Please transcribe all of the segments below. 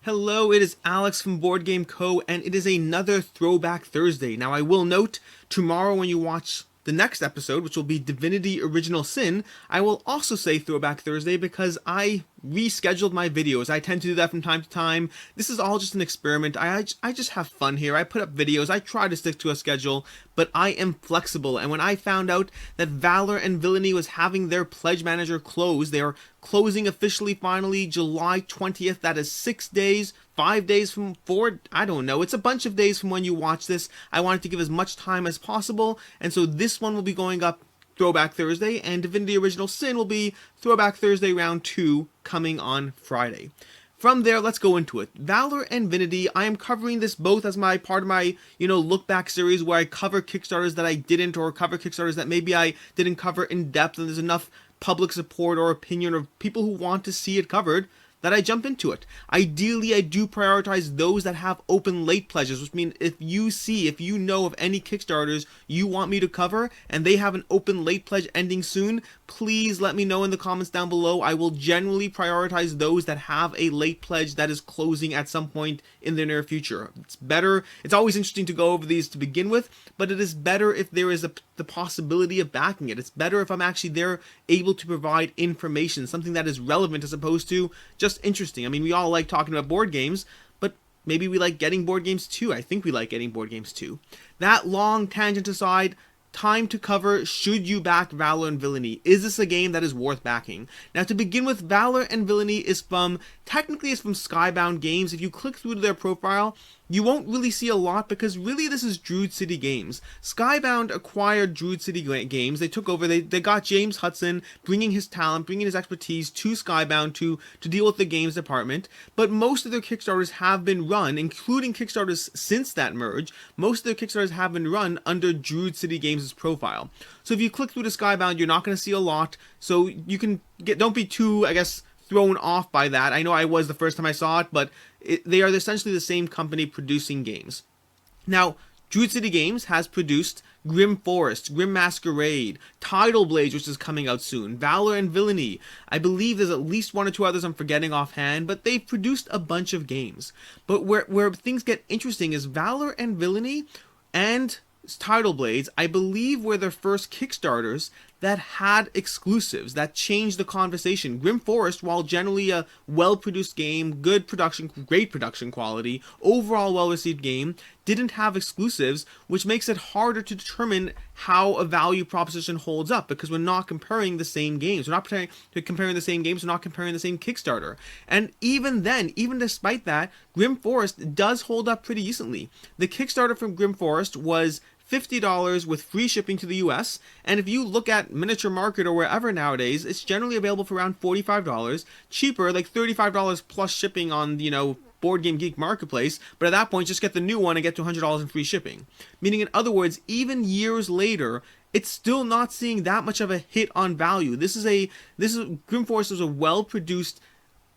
Hello, it is Alex from BoardGameCo, and it is another Throwback Thursday. Now, I will note, tomorrow when you watch the next episode, which will be Divinity Original Sin, I will also say Throwback Thursday because I rescheduled my videos. I tend to do that from time to time. This is all just an experiment. I just have fun here. I put up videos. I try to stick to a schedule, but I am flexible. And when I found out that Valor and Villainy was having their pledge manager close, they are closing officially finally July 20th. That is 6 days, 5 days from 4, I don't know. It's a bunch of days from when you watch this. I wanted to give as much time as possible, and so this one will be going up Throwback Thursday, and Divinity Original Sin will be Throwback Thursday Round 2 coming on Friday. From there, let's go into it. Valor and Villainy, I am covering this both as my part of my, look back series where I cover Kickstarters that I didn't, or cover Kickstarters that maybe I didn't cover in depth, and there's enough public support or opinion or people who want to see it covered that I jump into it. Ideally, I do prioritize those that have open late pledges, which means if you know of any Kickstarters you want me to cover and they have an open late pledge ending soon, please let me know in the comments down below. I will generally prioritize those that have a late pledge that is closing at some point in the near future. It's better. It's always interesting to go over these to begin with, but it is better if there is the possibility of backing it. It's better if I'm actually there able to provide information, something that is relevant as opposed to just interesting. I mean, we all like talking about board games, but maybe we like getting board games too. I think we like getting board games too. That long tangent aside, time to cover should you back Valor and Villainy. Is this a game that is worth backing? Now, to begin with, Valor and Villainy is technically from Skybound Games. If you click through to their profile, you won't really see a lot because really this is Druid City Games. Skybound acquired Druid City Games. They took over. They got James Hudson, bringing his talent, bringing his expertise to Skybound to deal with the games department. But most of their Kickstarters have been run, including Kickstarters since that merge. Most of their Kickstarters have been run under Druid City Games' profile. So if you click through to Skybound, you're not going to see a lot. So you can don't be too, thrown off by that. I know I was the first time I saw it, but they are essentially the same company producing games. Now, Druid City Games has produced Grim Forest, Grim Masquerade, Tidal Blades, which is coming out soon, Valor and Villainy. I believe there's at least one or two others I'm forgetting offhand, but they've produced a bunch of games. But where things get interesting is Valor and Villainy and Tidal Blades, I believe, were their first Kickstarters that had exclusives, that changed the conversation. Grim Forest, while generally a well-produced game, good production, great production quality, overall well-received game, didn't have exclusives, which makes it harder to determine how a value proposition holds up, because we're not comparing the same games. We're not comparing the same games, we're not comparing the same Kickstarter. And even then, even despite that, Grim Forest does hold up pretty decently. The Kickstarter from Grim Forest was $50 with free shipping to the US, and if you look at Miniature Market or wherever nowadays, it's generally available for around $45, cheaper, like $35 plus shipping on, Board Game Geek Marketplace, but at that point just get the new one and get to $100 in free shipping. Meaning, in other words, even years later, it's still not seeing that much of a hit on value. Grim Forest was a well-produced,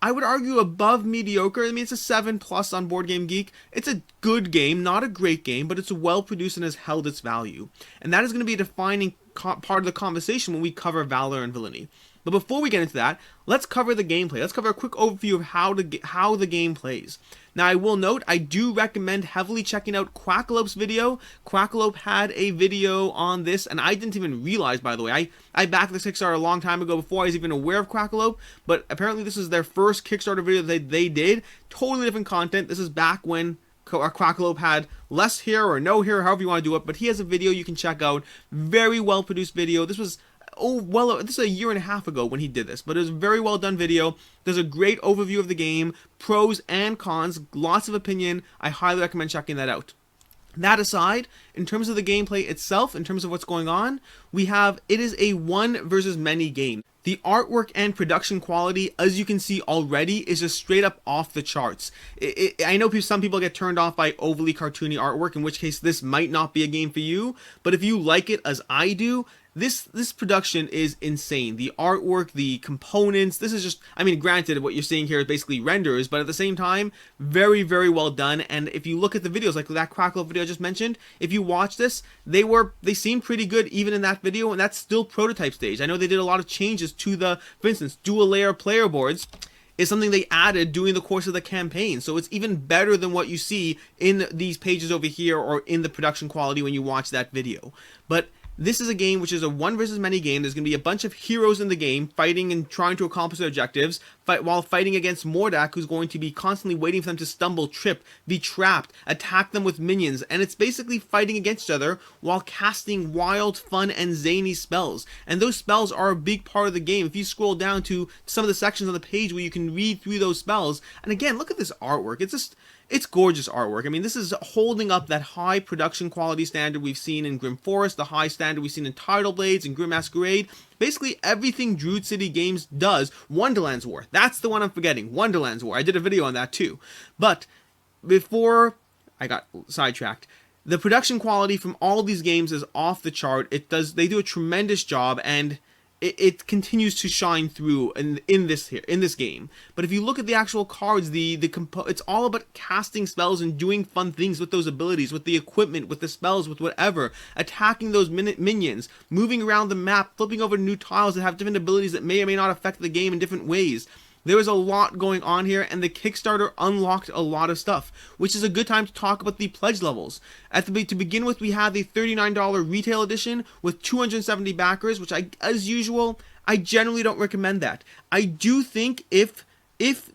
I would argue above mediocre. I mean, it's a 7+ on Board Game Geek. It's a good game, not a great game, but it's well produced and has held its value. And that is going to be a defining part of the conversation when we cover Valor and Villainy. But before we get into that, let's cover the gameplay. Let's cover a quick overview of how the game plays. Now, I will note, I do recommend heavily checking out Quackalope's video. Quackalope had a video on this, and I didn't even realize, by the way, I backed this Kickstarter a long time ago before I was even aware of Quackalope, but apparently this is their first Kickstarter video that they did. Totally different content. This is back when Quackalope had less hair or no hair, however you want to do it, but he has a video you can check out. Very well produced video. This was this is a year and a half ago when he did this, but it was a very well done video. There's a great overview of the game, pros and cons, lots of opinion. I highly recommend checking that out. That aside, in terms of the gameplay itself, in terms of what's going on, it is a one versus many game. The artwork and production quality, as you can see already, is just straight up off the charts. I know some people get turned off by overly cartoony artwork, in which case this might not be a game for you, but if you like it as I do, this production is insane. The artwork, the components, this is just, I mean, granted, what you're seeing here is basically renders, but at the same time, very, very well done. And if you look at the videos, like that Crackle video I just mentioned, if you watch this, they seem pretty good even in that video, and that's still prototype stage. I know they did a lot of changes to for instance, dual layer player boards. is something they added during the course of the campaign. So it's even better than what you see in these pages over here or in the production quality when you watch that video. But this is a game which is a one versus many game. There's going to be a bunch of heroes in the game fighting and trying to accomplish their objectives, while fighting against Mordak, who's going to be constantly waiting for them to stumble, trip, be trapped, attack them with minions, and it's basically fighting against each other while casting wild, fun, and zany spells. And those spells are a big part of the game. If you scroll down to some of the sections on the page where you can read through those spells, and again, look at this artwork. It's gorgeous artwork. I mean, this is holding up that high production quality standard we've seen in Grim Forest, the high standard we've seen in Tidal Blades and Grim Masquerade. Basically, everything Druid City Games does. Wonderland's War. That's the one I'm forgetting. Wonderland's War. I did a video on that too. But before I got sidetracked, the production quality from all of these games is off the chart. They do a tremendous job, and it continues to shine through in this game. But if you look at the actual cards, it's all about casting spells and doing fun things with those abilities, with the equipment, with the spells, with whatever, attacking those minions, moving around the map, flipping over new tiles that have different abilities that may or may not affect the game in different ways. There is a lot going on here, and the Kickstarter unlocked a lot of stuff, which is a good time to talk about the pledge levels. To begin with, we have the $39 retail edition with 270 backers, which as usual, I generally don't recommend that. I do think if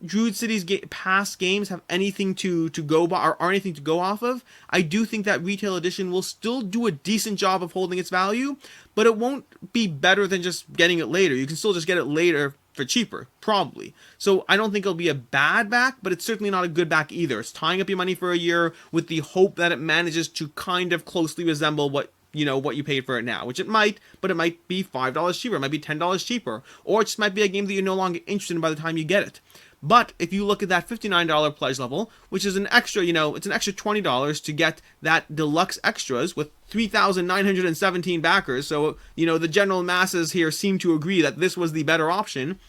Druid City's past games have anything to go by or are anything to go off of, I do think that retail edition will still do a decent job of holding its value, but it won't be better than just getting it later. You can still just get it later for cheaper, probably. So I don't think it'll be a bad back, but it's certainly not a good back either. It's tying up your money for a year with the hope that it manages to kind of closely resemble what you paid for it now, which it might, but it might be $5 cheaper, it might be $10 cheaper, or it just might be a game that you're no longer interested in by the time you get it. But if you look at that $59 pledge level, which is an extra, it's an extra $20 to get that deluxe extras with 3,917 backers. So, the general masses here seem to agree that this was the better option.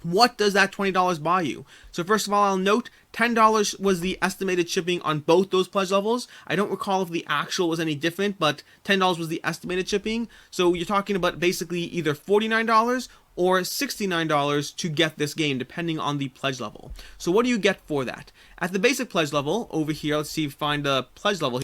What does that $20 buy you? So first of all, I'll note $10 was the estimated shipping on both those pledge levels. I don't recall if the actual was any different, but $10 was the estimated shipping. So you're talking about basically either $49 or $69 to get this game, depending on the pledge level. So what do you get for that? At the basic pledge level, over here, let's see if we find the pledge level.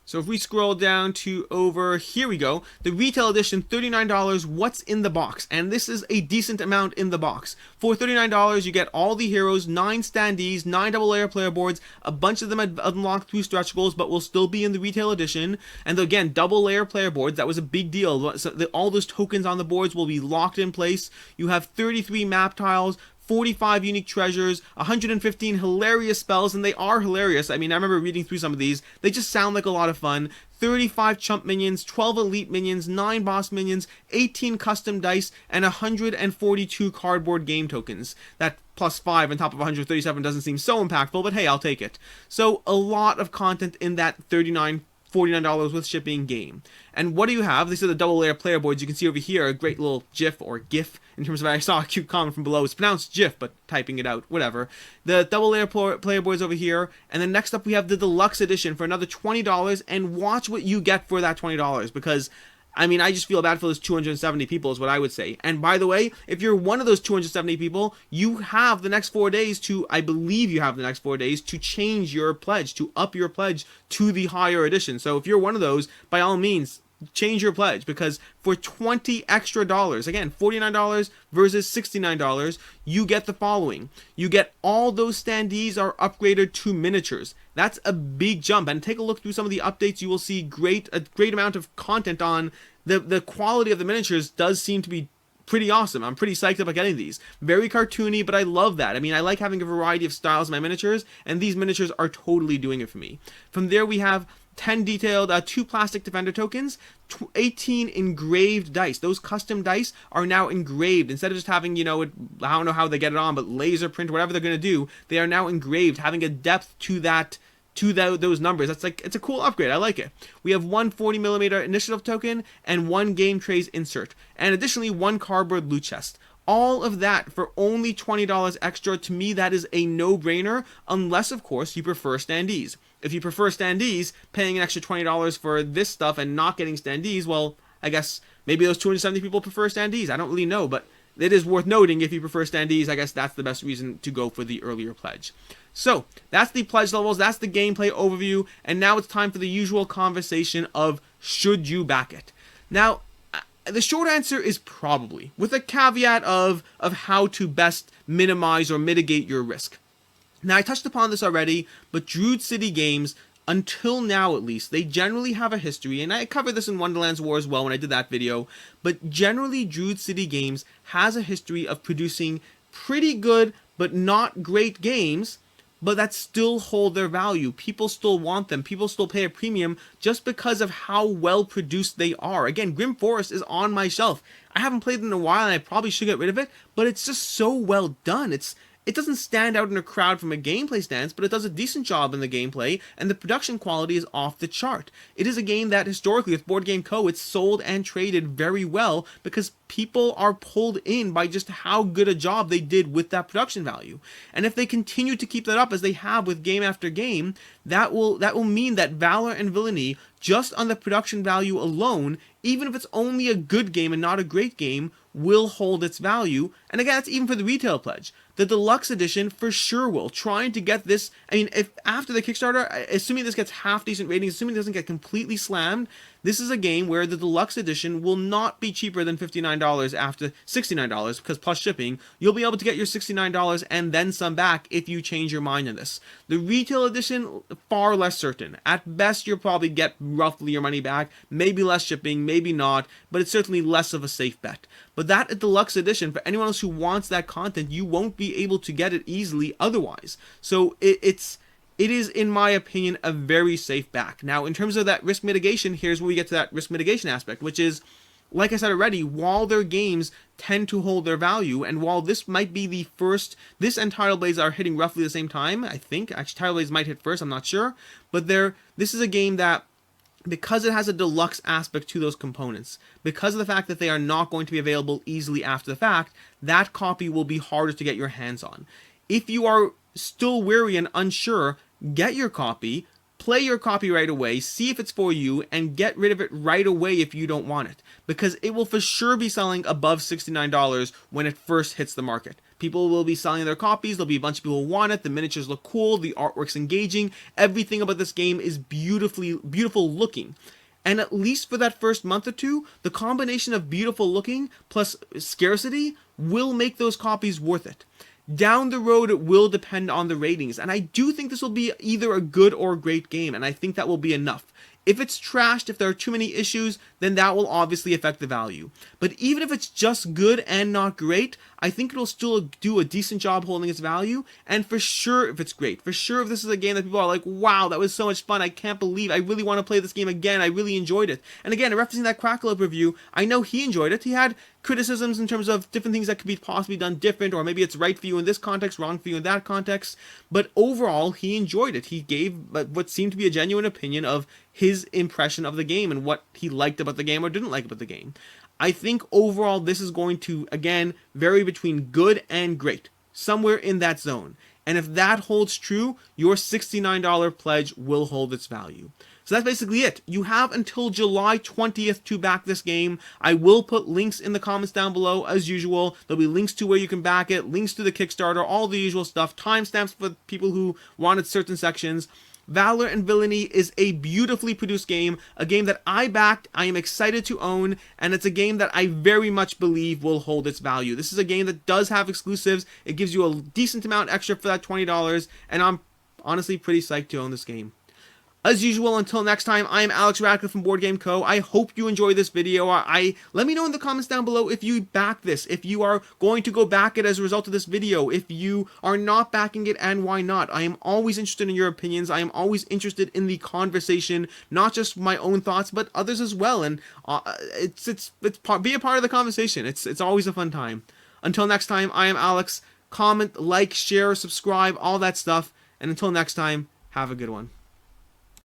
So if we scroll down to over, here we go, the retail edition, $39, what's in the box? And this is a decent amount in the box. For $39, you get all the heroes, 9 standees, 9 double layer player boards, a bunch of them unlocked through stretch goals, but will still be in the retail edition. And again, double layer player boards, that was a big deal. So all those tokens on the boards will be locked in place. You have 33 map tiles, 45 unique treasures, 115 hilarious spells, and they are hilarious. I mean, I remember reading through some of these. They just sound like a lot of fun. 35 chump minions, 12 elite minions, 9 boss minions, 18 custom dice, and 142 cardboard game tokens. That plus 5 on top of 137 doesn't seem so impactful, but hey, I'll take it. So a lot of content in that $49 with shipping game. And what do you have? These are the double layer player boards. You can see over here a great little GIF or GIF in terms of, I saw a cute comment from below. It's pronounced GIF, but typing it out, whatever. The double layer player boards over here. And then next up we have the deluxe edition for another $20. And watch what you get for that $20, because I mean, I just feel bad for those 270 people is what I would say. And by the way, if you're one of those 270 people, you have the next 4 days to, I believe you have the next 4 days to change your pledge, to up your pledge to the higher edition. So if you're one of those, by all means, change your pledge, because for $20 extra, again, $49 versus $69, you get the following. You get all those standees are upgraded to miniatures. That's a big jump, and take a look through some of the updates. You will see a great amount of content on the quality of the miniatures. Does seem to be pretty awesome. I'm pretty psyched about getting these. Very cartoony, but I love that. I mean, I like having a variety of styles in my miniatures, and these miniatures are totally doing it for me. From there, we have 10 detailed, 2 plastic defender tokens, 18 engraved dice. Those custom dice are now engraved. Instead of just having, I don't know how they get it on, but laser print, whatever they're going to do, they are now engraved, having a depth to those numbers. That's it's a cool upgrade. I like it. We have one 40mm initiative token and 1 game trays insert, and additionally 1 cardboard loot chest. All of that for only $20 extra. To me, that is a no-brainer, unless, of course, you prefer standees. If you prefer standees, paying an extra $20 for this stuff and not getting standees, well, I guess maybe those 270 people prefer standees. I don't really know, but it is worth noting, if you prefer standees, I guess that's the best reason to go for the earlier pledge. So, that's the pledge levels, that's the gameplay overview, and now it's time for the usual conversation of should you back it? Now, the short answer is probably, with a caveat of how to best minimize or mitigate your risk. Now, I touched upon this already, but Druid City Games, until now at least, they generally have a history, and I covered this in Wonderland's War as well when I did that video, but generally Druid City Games has a history of producing pretty good but not great games, but that still hold their value. People still want them. People still pay a premium just because of how well produced they are. Again, Grim Forest is on my shelf. I haven't played it in a while and I probably should get rid of it, but it's just so well done. It doesn't stand out in a crowd from a gameplay stance, but it does a decent job in the gameplay, and the production quality is off the chart. It is a game that historically with BoardGameCo, it's sold and traded very well because people are pulled in by just how good a job they did with that production value. And if they continue to keep that up as they have with game after game, that will mean that Valor and Villainy, just on the production value alone, even if it's only a good game and not a great game, will hold its value. And again, that's even for the retail pledge. The deluxe edition for sure will. Trying to get this, I mean, if after the Kickstarter, assuming this gets half decent ratings, assuming it doesn't get completely slammed, this is a game where the deluxe edition will not be cheaper than $59 after $69, because plus shipping, you'll be able to get your $69 and then some back if you change your mind on this. The retail edition, far less certain. At best, you'll probably get roughly your money back, maybe less shipping, maybe not, but it's certainly less of a safe bet. But that deluxe edition, for anyone else who wants that content, you won't be able to get it easily otherwise. So it is, in my opinion, a very safe back. Now, in terms of that risk mitigation, here's where we get to that risk mitigation aspect, which is, like I said already, while their games tend to hold their value, and while this might be the first, this and Tidal Blades are hitting roughly the same time, I think. Actually, Tidal Blades might hit first, I'm not sure. But this is a game that, because it has a deluxe aspect to those components, because of the fact that they are not going to be available easily after the fact, that copy will be harder to get your hands on. If you are still wary and unsure, get your copy, play your copy right away, see if it's for you, and get rid of it right away if you don't want it, because it will for sure be selling above $69 when it first hits the market. People will be selling their copies, there'll be a bunch of people who want it, the miniatures look cool, the artwork's engaging, everything about this game is beautiful looking. And at least for that first month or two, the combination of beautiful looking plus scarcity will make those copies worth it. Down the road, it will depend on the ratings, and I do think this will be either a good or great game, and I think that will be enough. If it's trashed, if there are too many issues, then that will obviously affect the value. But even if it's just good and not great, I think it'll still do a decent job holding its value, and for sure if it's great. For sure if this is a game that people are like, wow, that was so much fun, I can't believe, I really want to play this game again, I really enjoyed it. And again, referencing that Crackle-Up review, I know he enjoyed it. He had criticisms in terms of different things that could be possibly done different, or maybe it's right for you in this context, wrong for you in that context, but overall, he enjoyed it. He gave what seemed to be a genuine opinion of his impression of the game and what he liked about the game or didn't like about the game. I think overall this is going to, again, vary between good and great, somewhere in that zone. And if that holds true, your $69 pledge will hold its value. So that's basically it. You have until July 20th to back this game. I will put links in the comments down below as usual. There'll be links to where you can back it, links to the Kickstarter, all the usual stuff, timestamps for people who wanted certain sections. Valor and Villainy is a beautifully produced game, a game that I backed, I am excited to own, and it's a game that I very much believe will hold its value. This is a game that does have exclusives, it gives you a decent amount extra for that $20, and I'm honestly pretty psyched to own this game. As usual, until next time, I am Alex Radcliffe from BoardGameCo. I hope you enjoyed this video. Let me know in the comments down below if you back this, if you are going to go back it as a result of this video, if you are not backing it and why not. I am always interested in your opinions. I am always interested in the conversation, not just my own thoughts, but others as well. And be a part of the conversation. It's always a fun time. Until next time, I am Alex. Comment, like, share, subscribe, all that stuff. And until next time, have a good one.